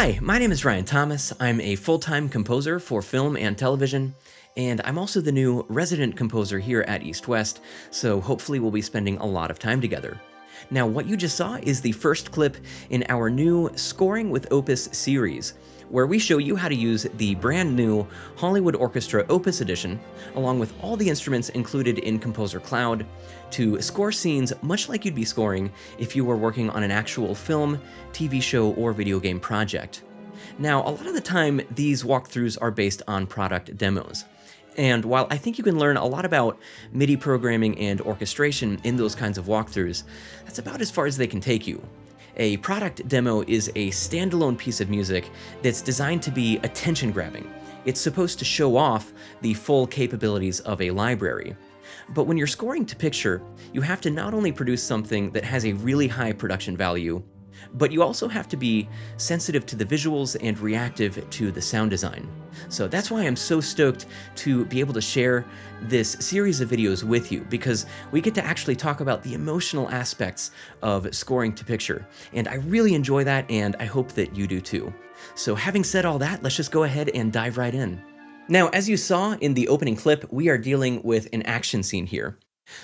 Hi, my name is Ryan Thomas. I'm a full-time composer for film and television, and I'm also the new resident composer here at EastWest, so hopefully we'll be spending a lot of time together. Now, what you just saw is the first clip in our new Scoring with Opus series, where we show you how to use the brand new Hollywood Orchestra Opus Edition, along with all the instruments included in ComposerCloud, to score scenes much like you'd be scoring if you were working on an actual film, TV show, or video game project. Now, a lot of the time, these walkthroughs are based on product demos. And while I think you can learn a lot about MIDI programming and orchestration in those kinds of walkthroughs, that's about as far as they can take you. A product demo is a standalone piece of music that's designed to be attention-grabbing. It's supposed to show off the full capabilities of a library. But when you're scoring to picture, you have to not only produce something that has a really high production value, but you also have to be sensitive to the visuals and reactive to the sound design. So that's why I'm so stoked to be able to share this series of videos with you, because we get to actually talk about the emotional aspects of scoring to picture. And I really enjoy that, and I hope that you do too. So having said all that, let's just go ahead and dive right in. Now, as you saw in the opening clip, we are dealing with an action scene here.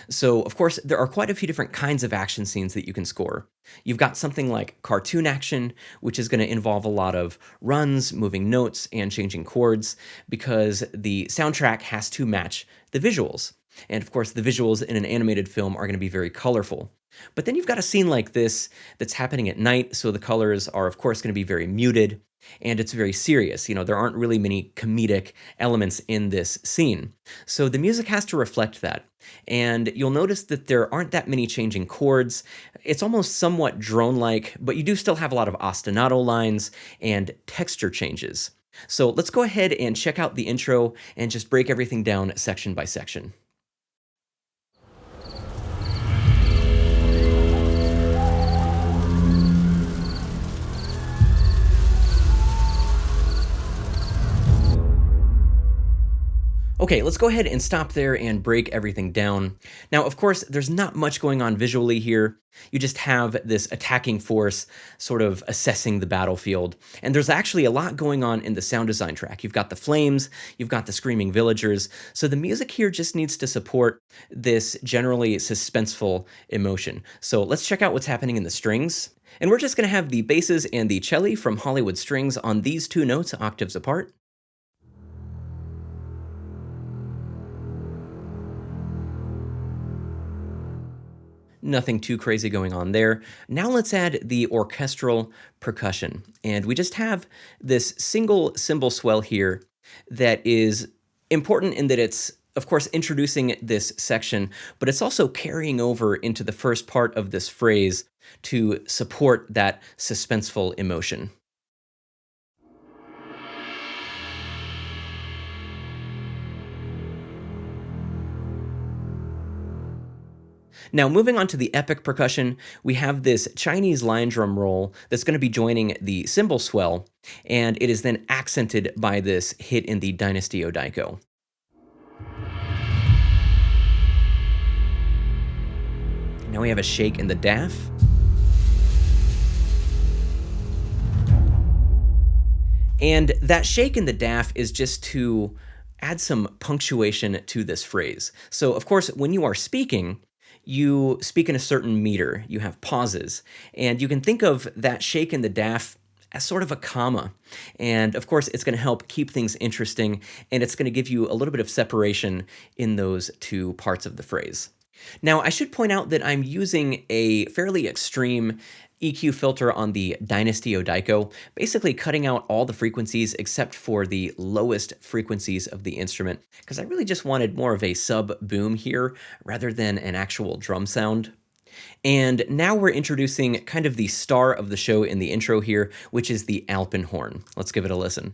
So, of course, there are quite a few different kinds of action scenes that you can score. You've got something like cartoon action, which is going to involve a lot of runs, moving notes, and changing chords, because the soundtrack has to match the visuals. And of course, the visuals in an animated film are going to be very colorful. But then you've got a scene like this that's happening at night, so the colors are, of course, going to be very muted, and it's very serious. You know, there aren't really many comedic elements in this scene. So the music has to reflect that. And you'll notice that there aren't that many changing chords. It's almost somewhat drone-like, but you do still have a lot of ostinato lines and texture changes. So let's go ahead and check out the intro and just break everything down section by section. Okay, let's go ahead and stop there and break everything down. Now, of course, there's not much going on visually here. You just have this attacking force sort of assessing the battlefield. And there's actually a lot going on in the sound design track. You've got the flames, you've got the screaming villagers. So the music here just needs to support this generally suspenseful emotion. So let's check out what's happening in the strings. And we're just gonna have the basses and the cello from Hollywood Strings on these two notes octaves apart. Nothing too crazy going on there. Now let's add the orchestral percussion. And we just have this single cymbal swell here that is important in that it's, of course, introducing this section, but it's also carrying over into the first part of this phrase to support that suspenseful emotion. Now, moving on to the epic percussion, we have this Chinese line drum roll that's going to be joining the cymbal swell, and it is then accented by this hit in the Dynasty Odaiko. Now we have a shake in the DAF. And that shake in the DAF is just to add some punctuation to this phrase. So, of course, when you are speaking, you speak in a certain meter, you have pauses, and you can think of that shake in the DAF as sort of a comma. And of course, it's going to help keep things interesting, and it's going to give you a little bit of separation in those two parts of the phrase. Now, I should point out that I'm using a fairly extreme EQ filter on the Dynasty Odaiko, basically cutting out all the frequencies except for the lowest frequencies of the instrument, because I really just wanted more of a sub-boom here rather than an actual drum sound. And now we're introducing kind of the star of the show in the intro here, which is the alpenhorn. Let's give it a listen.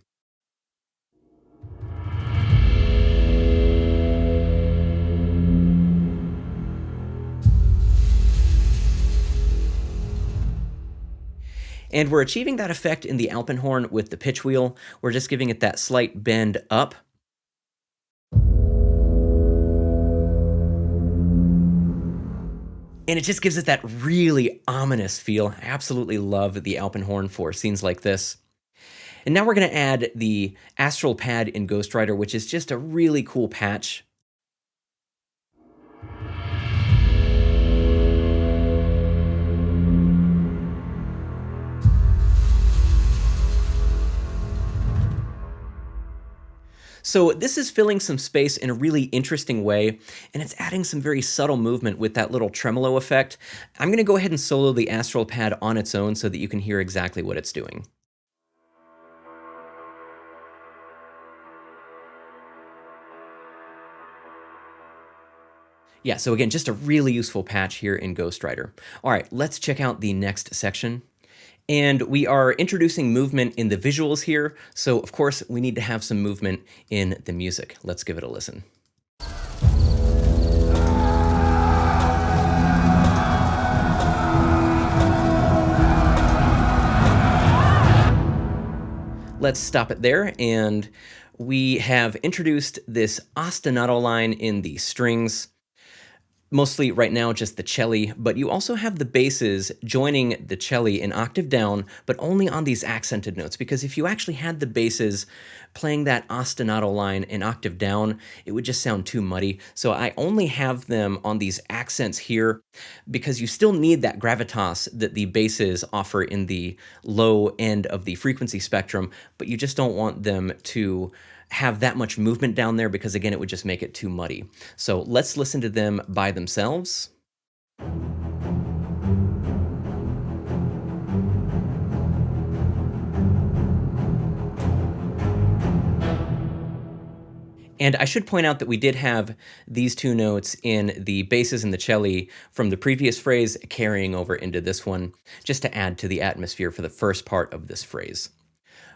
And we're achieving that effect in the alpenhorn with the pitch wheel. We're just giving it that slight bend up. And it just gives it that really ominous feel. I absolutely love the alpenhorn for scenes like this. And now we're going to add the astral pad in Ghostwriter, which is just a really cool patch. So this is filling some space in a really interesting way, and it's adding some very subtle movement with that little tremolo effect. I'm going to go ahead and solo the astral pad on its own so that you can hear exactly what it's doing. Yeah, so again, just a really useful patch here in Ghostwriter. All right, let's check out the next section. And we are introducing movement in the visuals here, so of course we need to have some movement in the music. Let's give it a listen. Let's stop it there, and we have introduced this ostinato line in the strings. Mostly right now just the cello, but you also have the basses joining the cello an octave down, but only on these accented notes, because if you actually had the basses playing that ostinato line an octave down, it would just sound too muddy. So I only have them on these accents here, because you still need that gravitas that the basses offer in the low end of the frequency spectrum, but you just don't want them to have that much movement down there, because again, it would just make it too muddy. So let's listen to them by themselves. And I should point out that we did have these two notes in the basses and the cello from the previous phrase carrying over into this one, just to add to the atmosphere for the first part of this phrase.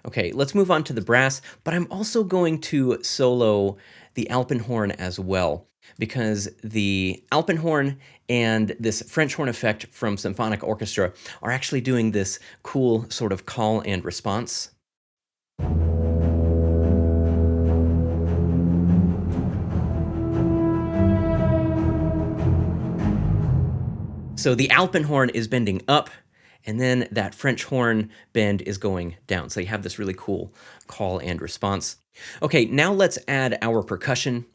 Okay, let's move on to the brass, but I'm also going to solo the alpenhorn as well, because the alpenhorn and this French horn effect from symphonic orchestra are actually doing this cool sort of call and response. So the alpenhorn is bending up, and then that French horn bend is going down. So you have this really cool call and response. Okay, now let's add our percussion.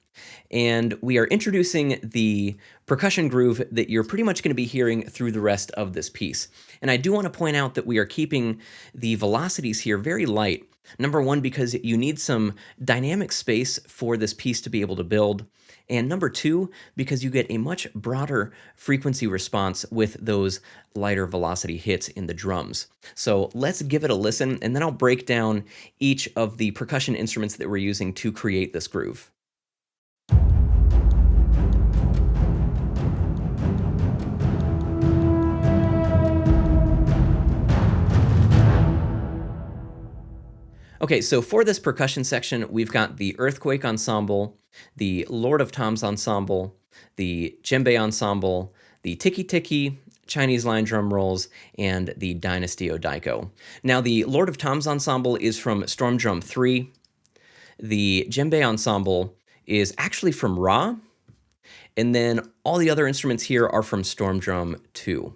And we are introducing the percussion groove that you're pretty much going to be hearing through the rest of this piece. And I do want to point out that we are keeping the velocities here very light. Number one, because you need some dynamic space for this piece to be able to build. And number two, because you get a much broader frequency response with those lighter velocity hits in the drums. So let's give it a listen, and then I'll break down each of the percussion instruments that we're using to create this groove. Okay, so for this percussion section, we've got the Earthquake Ensemble, the Lord of Toms Ensemble, the Djembe Ensemble, the Tiki Tiki, Chinese line drum rolls, and the Dynasty Odaiko. Now, the Lord of Toms Ensemble is from Storm Drum 3. The Djembe Ensemble is actually from Ra, and then all the other instruments here are from Storm Drum 2.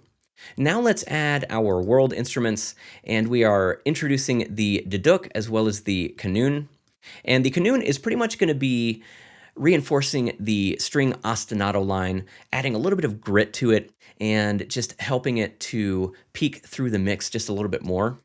Now let's add our world instruments, and we are introducing the duduk as well as the kanun. And the kanun is pretty much going to be reinforcing the string ostinato line, adding a little bit of grit to it, and just helping it to peek through the mix just a little bit more.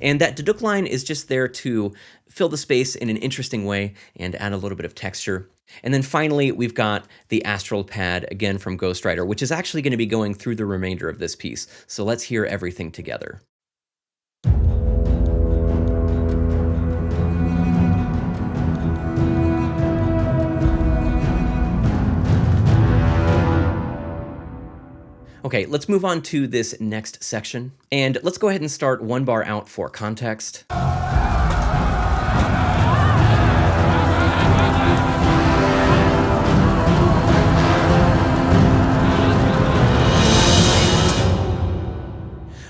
And that duduk line is just there to fill the space in an interesting way and add a little bit of texture. And then finally, we've got the astral pad, again from Ghostwriter, which is actually going to be going through the remainder of this piece. So let's hear everything together. Okay, let's move on to this next section, and let's go ahead and start one bar out for context.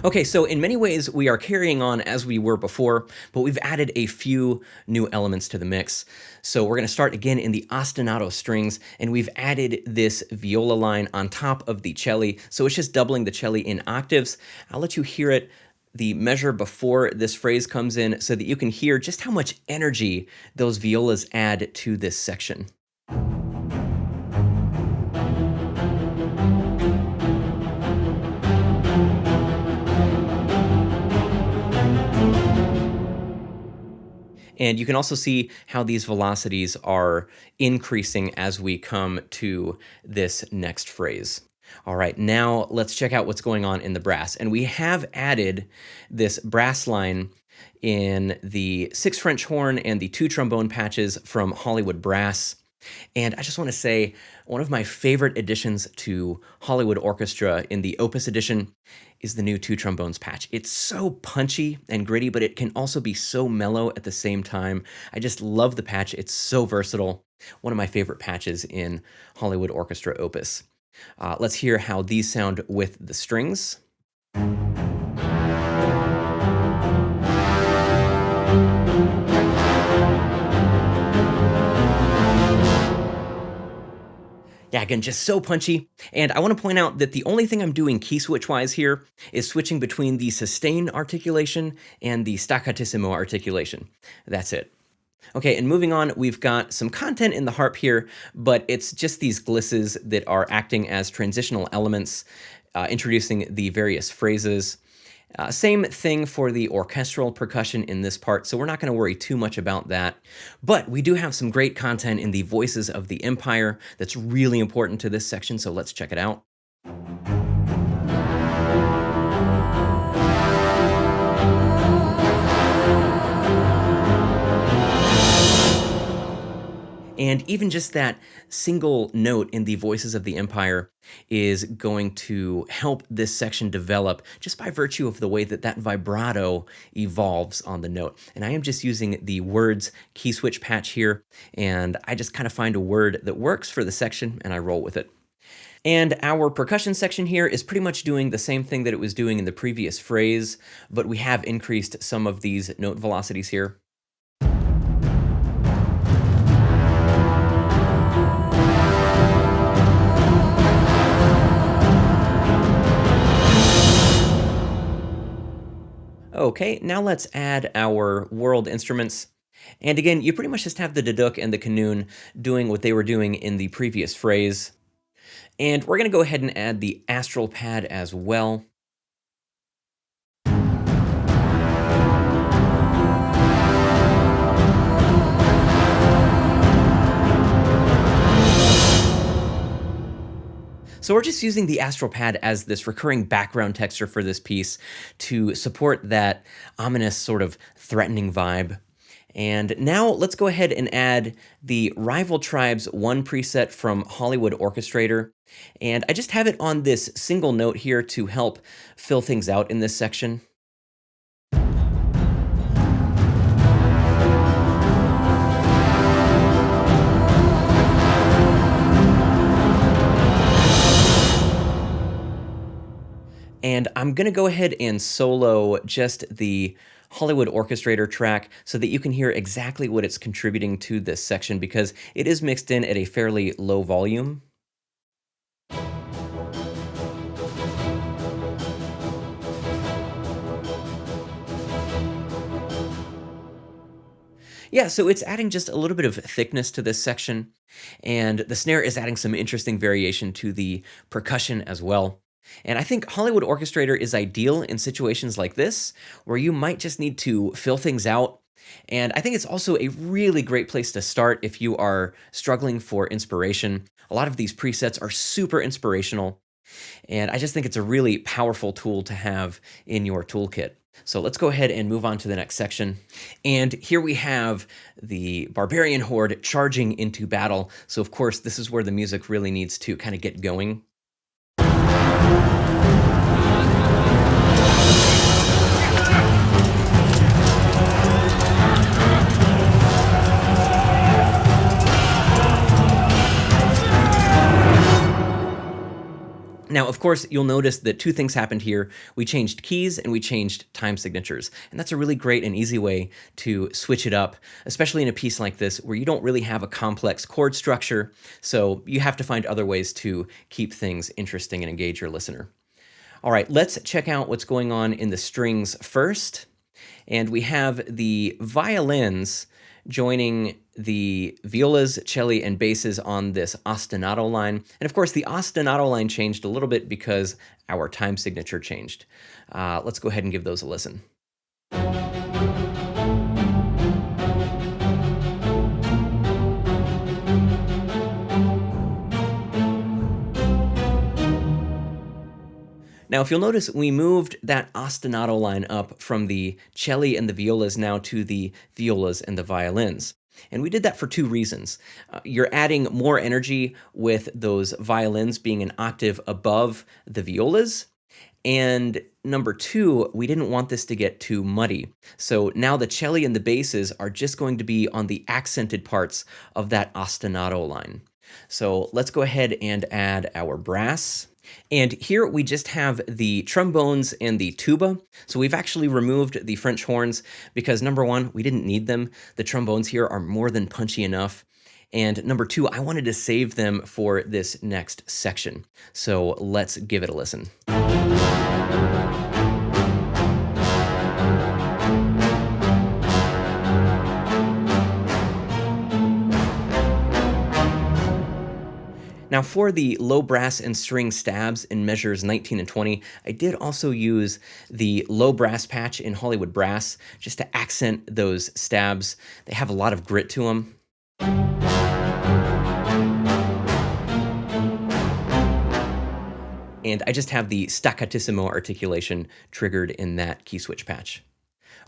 Okay, so in many ways, we are carrying on as we were before, but we've added a few new elements to the mix. So we're going to start again in the ostinato strings, and we've added this viola line on top of the cello. So it's just doubling the cello in octaves. I'll let you hear it, the measure before this phrase comes in, so that you can hear just how much energy those violas add to this section. And you can also see how these velocities are increasing as we come to this next phrase. All right, now let's check out what's going on in the brass. And we have added this brass line in the 6 French horn and the 2 trombone patches from Hollywood Brass. And I just want to say, one of my favorite additions to Hollywood Orchestra in the Opus Edition is the new 2 trombones patch. It's so punchy and gritty, but it can also be so mellow at the same time. I just love the patch. It's so versatile. One of my favorite patches in Hollywood Orchestra Opus. Let's hear how these sound with the strings. Yeah, again, just so punchy. And I want to point out that the only thing I'm doing key switch-wise here is switching between the sustain articulation and the staccatissimo articulation. That's it. Okay, and moving on, we've got some content in the harp here, but it's just these glisses that are acting as transitional elements, introducing the various phrases. Same thing for the orchestral percussion in this part, so we're not going to worry too much about that. But we do have some great content in the Voices of the Empire that's really important to this section, so let's check it out. And even just that single note in the Voices of the Empire is going to help this section develop just by virtue of the way that that vibrato evolves on the note. And I am just using the words key switch patch here, and I just kind of find a word that works for the section and I roll with it. And our percussion section here is pretty much doing the same thing that it was doing in the previous phrase, but we have increased some of these note velocities here. Okay, now let's add our world instruments. And again, you pretty much just have the duduk and the qanun doing what they were doing in the previous phrase. And we're going to go ahead and add the astral pad as well. So we're just using the astral pad as this recurring background texture for this piece to support that ominous sort of threatening vibe. And now let's go ahead and add the Rival Tribes 1 preset from Hollywood Orchestrator. And I just have it on this single note here to help fill things out in this section. And I'm going to go ahead and solo just the Hollywood Orchestrator track so that you can hear exactly what it's contributing to this section, because it is mixed in at a fairly low volume. Yeah, so it's adding just a little bit of thickness to this section, and the snare is adding some interesting variation to the percussion as well. And I think Hollywood Orchestrator is ideal in situations like this, where you might just need to fill things out. And I think it's also a really great place to start if you are struggling for inspiration. A lot of these presets are super inspirational, and I just think it's a really powerful tool to have in your toolkit. So let's go ahead and move on to the next section. And here we have the barbarian horde charging into battle. So of course, this is where the music really needs to kind of get going. Now, of course, you'll notice that two things happened here. We changed keys and we changed time signatures. And that's a really great and easy way to switch it up, especially in a piece like this where you don't really have a complex chord structure. So you have to find other ways to keep things interesting and engage your listener. All right, let's check out what's going on in the strings first. And we have the violins joining the violas, celli, and basses on this ostinato line. And of course, the ostinato line changed a little bit because our time signature changed. Let's go ahead and give those a listen. Now, if you'll notice, we moved that ostinato line up from the celli and the violas now to the violas and the violins. And we did that for two reasons. You're adding more energy with those violins being an octave above the violas. And number two, we didn't want this to get too muddy. So now the celli and the basses are just going to be on the accented parts of that ostinato line. So let's go ahead and add our brass. And here we just have the trombones and the tuba. So we've actually removed the French horns because number one, we didn't need them. The trombones here are more than punchy enough. And number two, I wanted to save them for this next section. So let's give it a listen. Now for the low brass and string stabs in measures 19 and 20, I did also use the low brass patch in Hollywood Brass just to accent those stabs. They have a lot of grit to them. And I just have the staccatissimo articulation triggered in that key switch patch.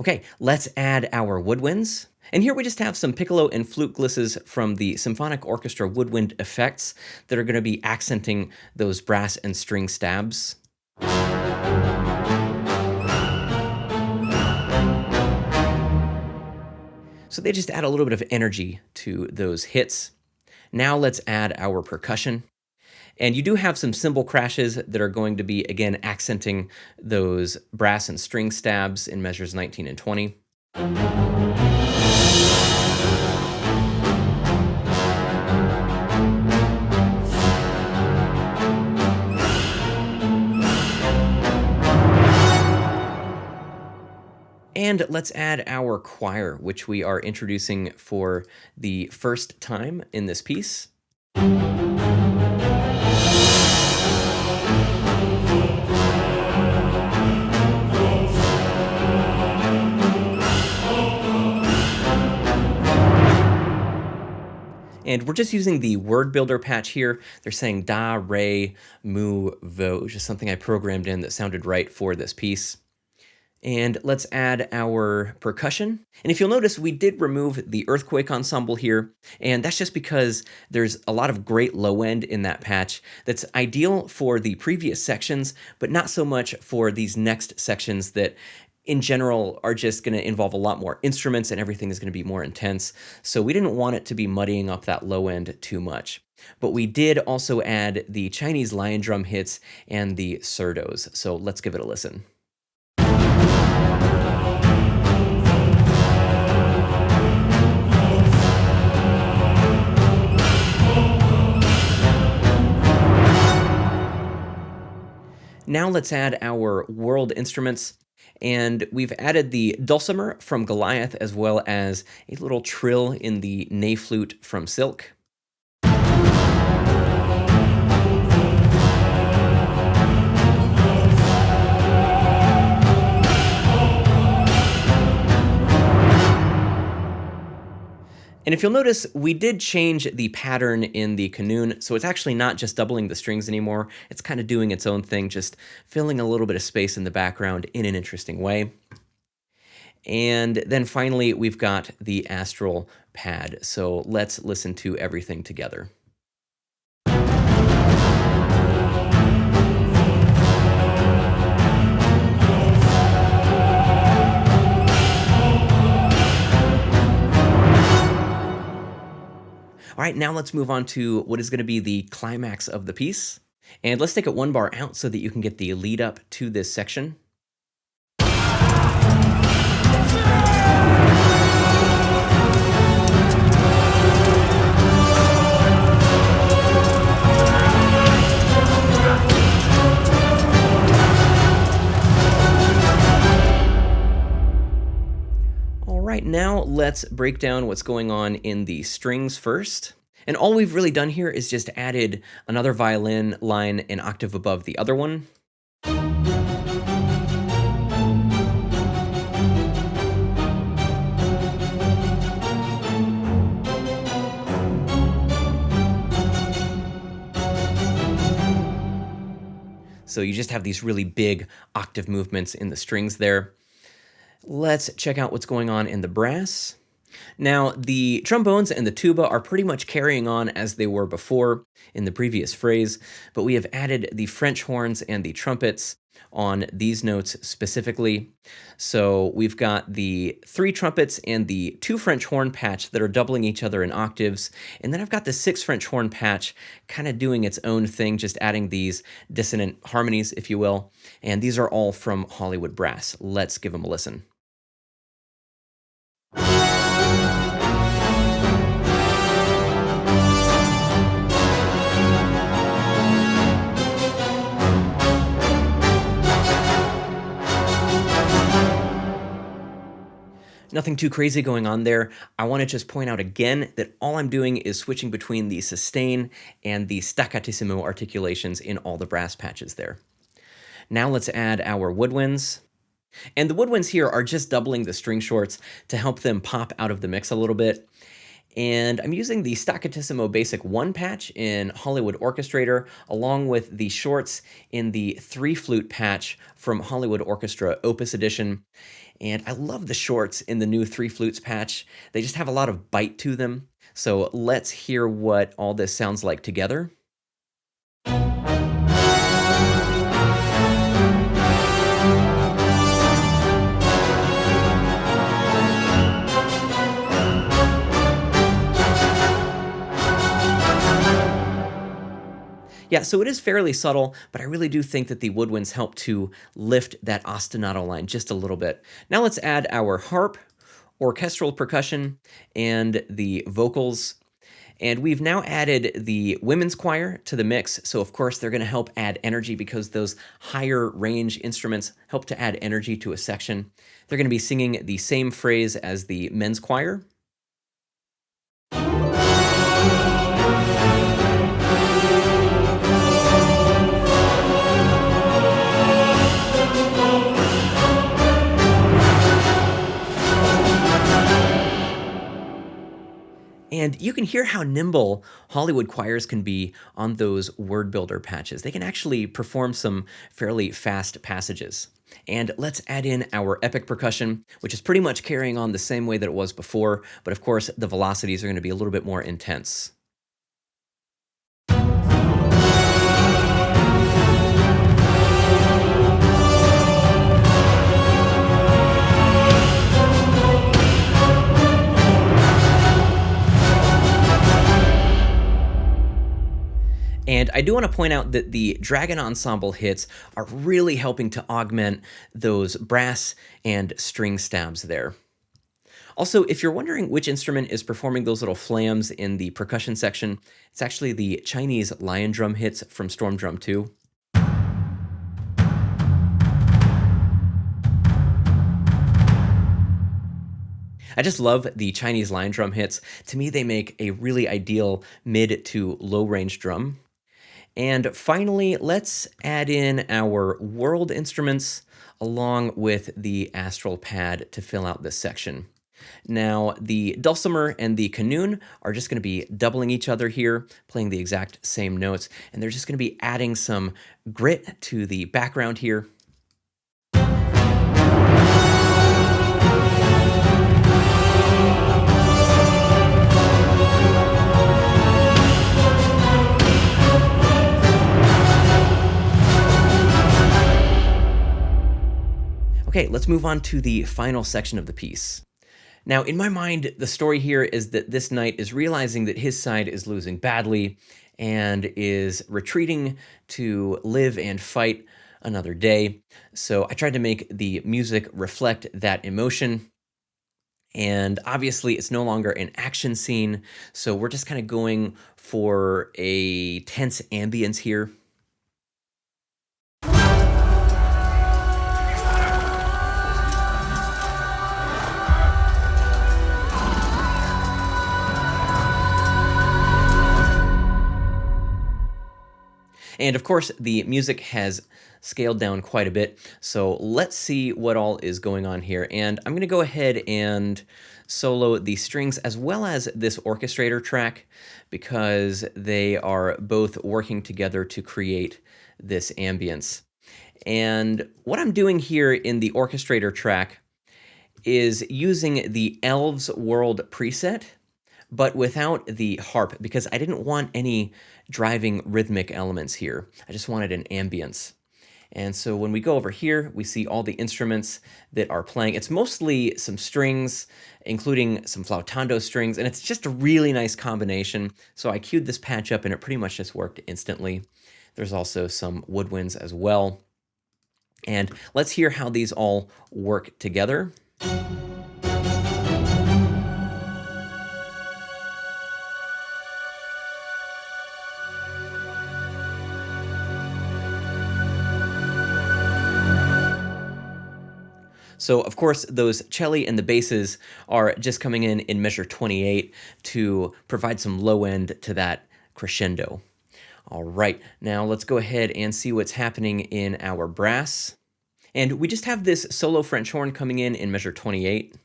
Okay, let's add our woodwinds. And here we just have some piccolo and flute glisses from the Symphonic Orchestra woodwind effects that are going to be accenting those brass and string stabs. So they just add a little bit of energy to those hits. Now let's add our percussion. And you do have some cymbal crashes that are going to be, again, accenting those brass and string stabs in measures 19 and 20. And let's add our choir, which we are introducing for the first time in this piece. And we're just using the word builder patch here. They're saying da, re, mu, vo, which is something I programmed in that sounded right for this piece. And let's add our percussion. And if you'll notice, we did remove the earthquake ensemble here. And that's just because there's a lot of great low end in that patch that's ideal for the previous sections, but not so much for these next sections that in general are just going to involve a lot more instruments and everything is going to be more intense. So we didn't want it to be muddying up that low end too much. But we did also add the Chinese lion drum hits and the surdos. So let's give it a listen. Now let's add our world instruments. And we've added the dulcimer from Goliath as well as a little trill in the ney flute from Silk. And if you'll notice, we did change the pattern in the qanun, so it's actually not just doubling the strings anymore. It's kind of doing its own thing, just filling a little bit of space in the background in an interesting way. And then finally, we've got the astral pad. So let's listen to everything together. All right, now let's move on to what is going to be the climax of the piece. And let's take it one bar out so that you can get the lead up to this section. All right, now let's break down what's going on in the strings first. And all we've really done here is just added another violin line an octave above the other one. So you just have these really big octave movements in the strings there. Let's check out what's going on in the brass. Now, the trombones and the tuba are pretty much carrying on as they were before in the previous phrase, but we have added the French horns and the trumpets on these notes specifically. So we've got the 3 trumpets and the 2 French horn patch that are doubling each other in octaves, and then I've got the 6 French horn patch kind of doing its own thing, just adding these dissonant harmonies, if you will, and these are all from Hollywood Brass. Let's give them a listen. Nothing too crazy going on there. I want to just point out again that all I'm doing is switching between the sustain and the staccatissimo articulations in all the brass patches there. Now let's add our woodwinds. And the woodwinds here are just doubling the string shorts to help them pop out of the mix a little bit. And I'm using the Staccatissimo Basic 1 patch in Hollywood Orchestrator, along with the shorts in the 3 flute patch from Hollywood Orchestra Opus Edition. And I love the shorts in the new 3 flutes patch. They just have a lot of bite to them. So let's hear what all this sounds like together. Yeah, so it is fairly subtle, but I really do think that the woodwinds help to lift that ostinato line just a little bit. Now let's add our harp, orchestral percussion, and the vocals. And we've now added the women's choir to the mix, so of course they're going to help add energy because those higher range instruments help to add energy to a section. They're going to be singing the same phrase as the men's choir. And you can hear how nimble Hollywood choirs can be on those word builder patches. They can actually perform some fairly fast passages. And let's add in our epic percussion, which is pretty much carrying on the same way that it was before, but of course the velocities are going to be a little bit more intense. And I do want to point out that the Dragon Ensemble hits are really helping to augment those brass and string stabs there. Also, if you're wondering which instrument is performing those little flams in the percussion section, it's actually the Chinese lion drum hits from Storm Drum 2. I just love the Chinese lion drum hits. To me, they make a really ideal mid to low range drum. And finally, let's add in our world instruments along with the astral pad to fill out this section. Now, the dulcimer and the qanun are just going to be doubling each other here, playing the exact same notes, and they're just going to be adding some grit to the background here. Okay, let's move on to the final section of the piece. Now, in my mind, the story here is that this knight is realizing that his side is losing badly and is retreating to live and fight another day. So I tried to make the music reflect that emotion. And obviously, it's no longer an action scene. So we're just kind of going for a tense ambience here. And of course, the music has scaled down quite a bit. So let's see what all is going on here. And I'm going to go ahead and solo the strings as well as this orchestrator track because they are both working together to create this ambience. And what I'm doing here in the orchestrator track is using the Elves World preset, but without the harp, because I didn't want any driving rhythmic elements here. I just wanted an ambience. And so when we go over here, we see all the instruments that are playing. It's mostly some strings, including some flautando strings, and it's just a really nice combination. So I queued this patch up and it pretty much just worked instantly. There's also some woodwinds as well. And let's hear how these all work together. So of course, those celli and the basses are just coming in measure 28 to provide some low end to that crescendo. All right, now let's go ahead and see what's happening in our brass. And we just have this solo French horn coming in measure 28.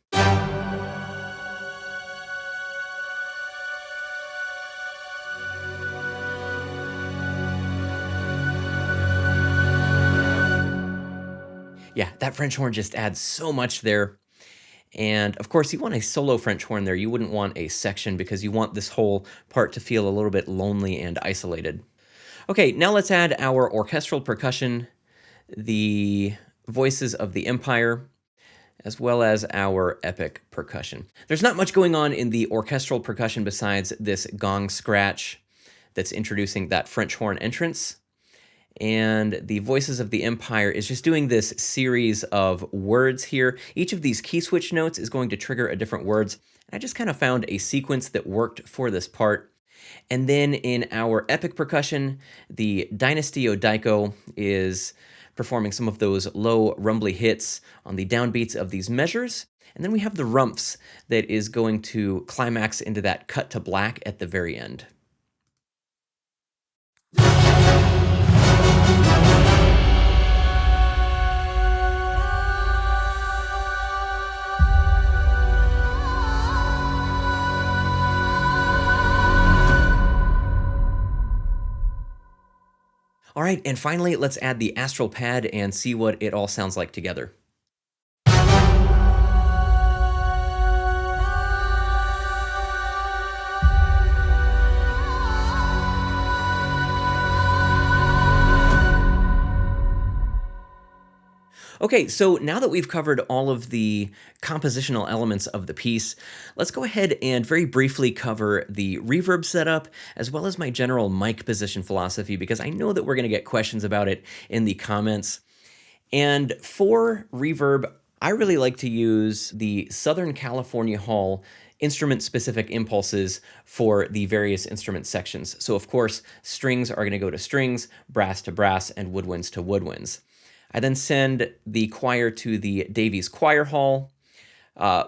Yeah, that French horn just adds so much there. And of course, you want a solo French horn there. You wouldn't want a section because you want this whole part to feel a little bit lonely and isolated. Okay, now let's add our orchestral percussion, the voices of the Empire, as well as our epic percussion. There's not much going on in the orchestral percussion besides this gong scratch that's introducing that French horn entrance. And the Voices of the Empire is just doing this series of words here. Each of these key switch notes is going to trigger a different words. I just kind of found a sequence that worked for this part. And then in our epic percussion, the Dynasty Daiko is performing some of those low rumbly hits on the downbeats of these measures. And then we have the rumps that is going to climax into that cut to black at the very end. All right, and finally, let's add the astral pad and see what it all sounds like together. Okay, so now that we've covered all of the compositional elements of the piece, let's go ahead and very briefly cover the reverb setup, as well as my general mic position philosophy, because I know that we're going to get questions about it in the comments. And for reverb, I really like to use the Southern California Hall instrument-specific impulses for the various instrument sections. So of course, strings are going to go to strings, brass to brass, and woodwinds to woodwinds. I then send the choir to the Davies Choir Hall.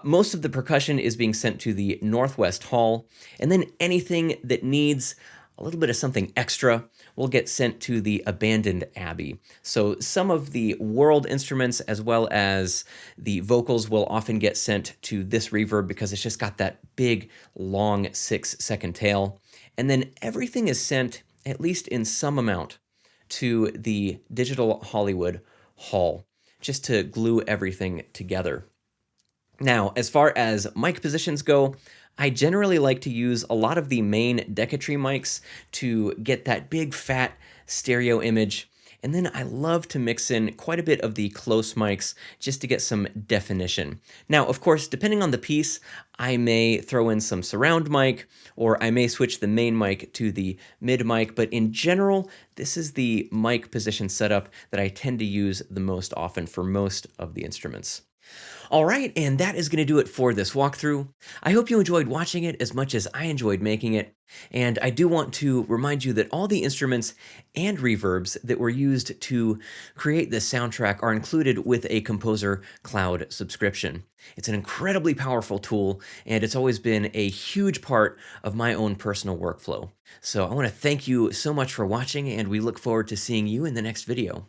Most of the percussion is being sent to the Northwest Hall, and then anything that needs a little bit of something extra will get sent to the Abandoned Abbey. So some of the world instruments as well as the vocals will often get sent to this reverb because it's just got that big, long 6-second tail. And then everything is sent, at least in some amount, to the Digital Hollywood Hall, just to glue everything together. Now, as far as mic positions go, I generally like to use a lot of the main Decatree mics to get that big fat stereo image. And then I love to mix in quite a bit of the close mics just to get some definition. Now, of course, depending on the piece, I may throw in some surround mic, or I may switch the main mic to the mid mic, but in general, this is the mic position setup that I tend to use the most often for most of the instruments. All right, and that is going to do it for this walkthrough. I hope you enjoyed watching it as much as I enjoyed making it. And I do want to remind you that all the instruments and reverbs that were used to create this soundtrack are included with a Composer Cloud subscription. It's an incredibly powerful tool, and it's always been a huge part of my own personal workflow. So I want to thank you so much for watching, and we look forward to seeing you in the next video.